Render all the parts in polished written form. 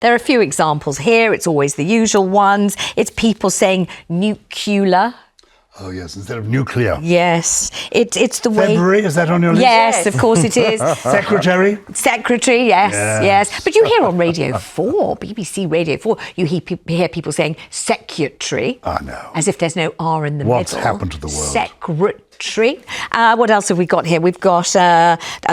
There are a few examples here. It's always the usual ones. It's people saying nuclear. Oh, yes, instead of nuclear. Yes, it's the way... February, is that on your list? Yes, of course it is. Secretary? Secretary, yes. But you hear on Radio 4, BBC Radio 4, you hear people saying secretary. I know. As if there's no R in the middle. What's happened to the world? Secretary. What else have we got here? We've got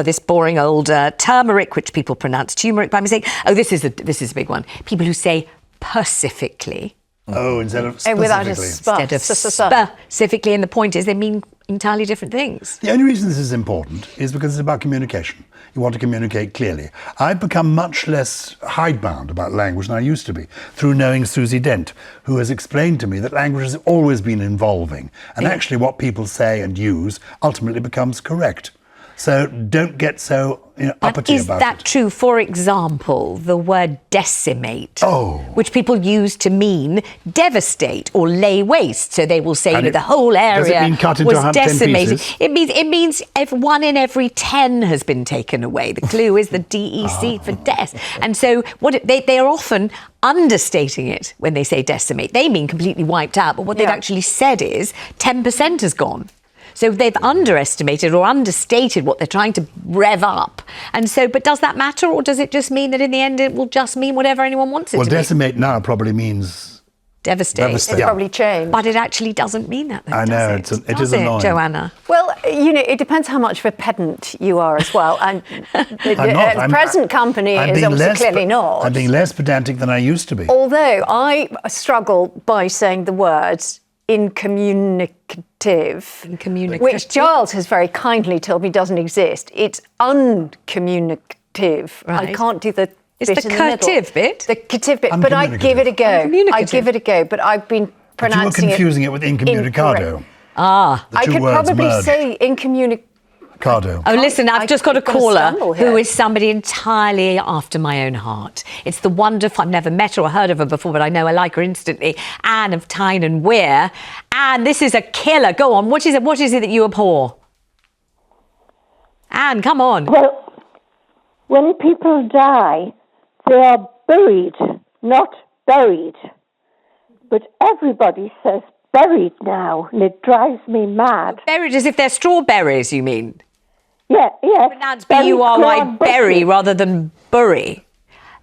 this boring old turmeric, which people pronounce turmeric by mistake. Oh, this is a big one. People who say pacifically. Oh, instead of specifically. Without a spa. Instead of specifically, and the point is they mean entirely different things. The only reason this is important is because it's about communication. You want to communicate clearly. I've become much less hidebound about language than I used to be through knowing Susie Dent, who has explained to me that language has always been evolving, and actually what people say and use ultimately becomes correct. So don't get so uppity about it. Is that true? For example, the word decimate, Oh. which people use to mean devastate or lay waste. So they will say the whole area does it mean cut into was 10 decimated. pieces? It means if 1 in every 10 has been taken away. The clue is the DEC for death. And so they are often understating it when they say decimate. They mean completely wiped out, but what they've actually said is 10% has gone. So they've underestimated or understated what they're trying to rev up. And so, but does that matter, or does it just mean that in the end it will just mean whatever anyone wants it to be? Well, decimate now probably means... Devastate. It's probably changed. But it actually doesn't mean that, though, I know, does it is annoying. Joanna? Well, it depends how much of a pedant you are as well. And the present company is obviously clearly not. I'm being less pedantic than I used to be. Although I struggle by saying the words incommunicative, which Gyles has very kindly told me doesn't exist. It's uncommunicative. Right. I can't do the It's bit the in the middle. cursive bit. The cursive bit, but I give it a go. But I've been pronouncing you were confusing it with incommunicado. Ah. The I two could words probably merge. say incommunicado. Oh, listen, I've just got a caller who who is somebody entirely after my own heart. It's the wonderful, I've never met her or heard of her before, but I know I like her instantly, Anne of Tyne and Wear. Anne, this is a killer. Go on, what is it that you abhor? Anne, come on. Well, when people die, they are buried, not buried. But everybody says buried now, and it drives me mad. Buried as if they're strawberries, you mean? Yeah. Pronounced B-U-R-Y, berry, rather than bury.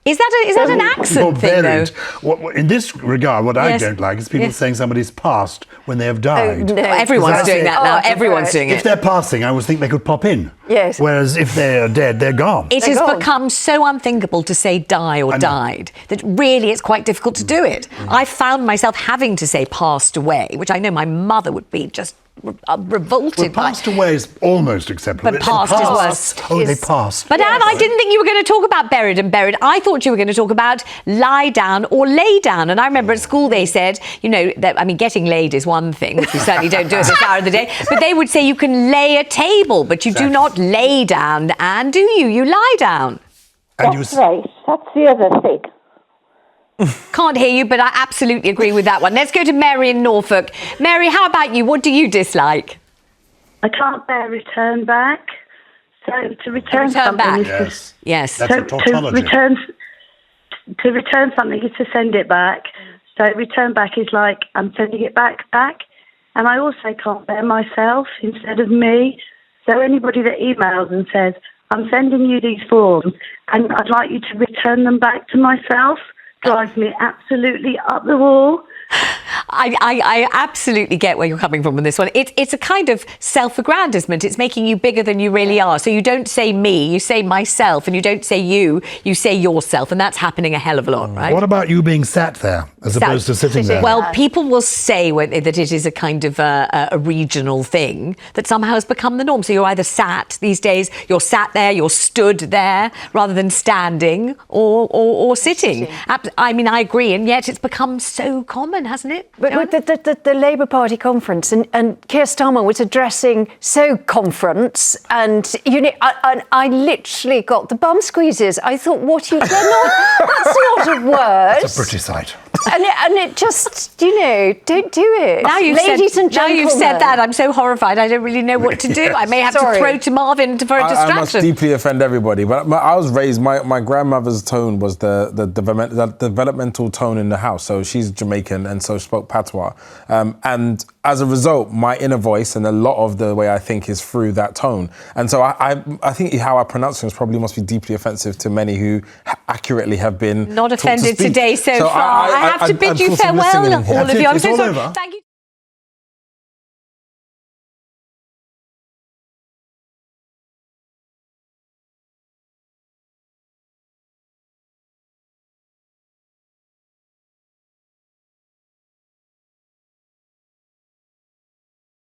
Is that an accent thing, though? In this regard, what I don't like is people saying somebody's passed when they have died. No, everyone's doing that now. Everyone's doing it. If they're passing, I always think they could pop in. Yes. Whereas if they're dead, they're gone. It has become so unthinkable to say die or died that really it's quite difficult to do it. I found myself having to say passed away, which I know my mother would be just revolted by. Passed away is almost acceptable. But passed is worse. Oh, they passed. But Anne, I didn't think you were going to talk about buried and buried. I thought you were going to talk about lie down or lay down. And I remember at school they said, getting laid is one thing, which we certainly don't do at this hour of the day. But they would say you can lay a table, but you do not lay down, Anne, do you? You lie down. That's right. That's the other thing. Can't hear you, but I absolutely agree with that one. Let's go to Mary in Norfolk. Mary, how about you? What do you dislike? I can't bear return back. So to return something back. is Yes. That's a tautology. To return something is to send it back. So return back is like I'm sending it back. And I also can't bear myself instead of me. So anybody that emails and says, I'm sending you these forms and I'd like you to return them back to myself, drives me absolutely up the wall. I absolutely get where you're coming from on this one. It's a kind of self-aggrandizement. It's making you bigger than you really are. So you don't say me, you say myself, and you don't say you say yourself, and that's happening a hell of a lot, right? What about you being sat there as opposed to sitting there? Well, people will say that it is a kind of a regional thing that somehow has become the norm. So you're either sat these days, you're sat there, you're stood there, rather than standing or sitting. I mean, I agree, and yet it's become so common, hasn't it? But with the Labour Party conference, and Keir Starmer was addressing conference, and I literally got the bum squeezes. I thought, what you done? That's not a word. It's a British site. and it just, don't do it. Now you've said that, I'm so horrified. I don't really know what to do. I may have to throw to Marvyn for a distraction. I must deeply offend everybody, but I was raised. My grandmother's tone was the developmental tone in the house. So she's Jamaican and so spoke patois, and as a result, my inner voice and a lot of the way I think is through that tone. And so I think how I pronounce things probably must be deeply offensive to many who accurately have been not offended today so far. I have to bid you unfortunately farewell, missing it. all of you. I'm It's so all sorry. over. Thank you.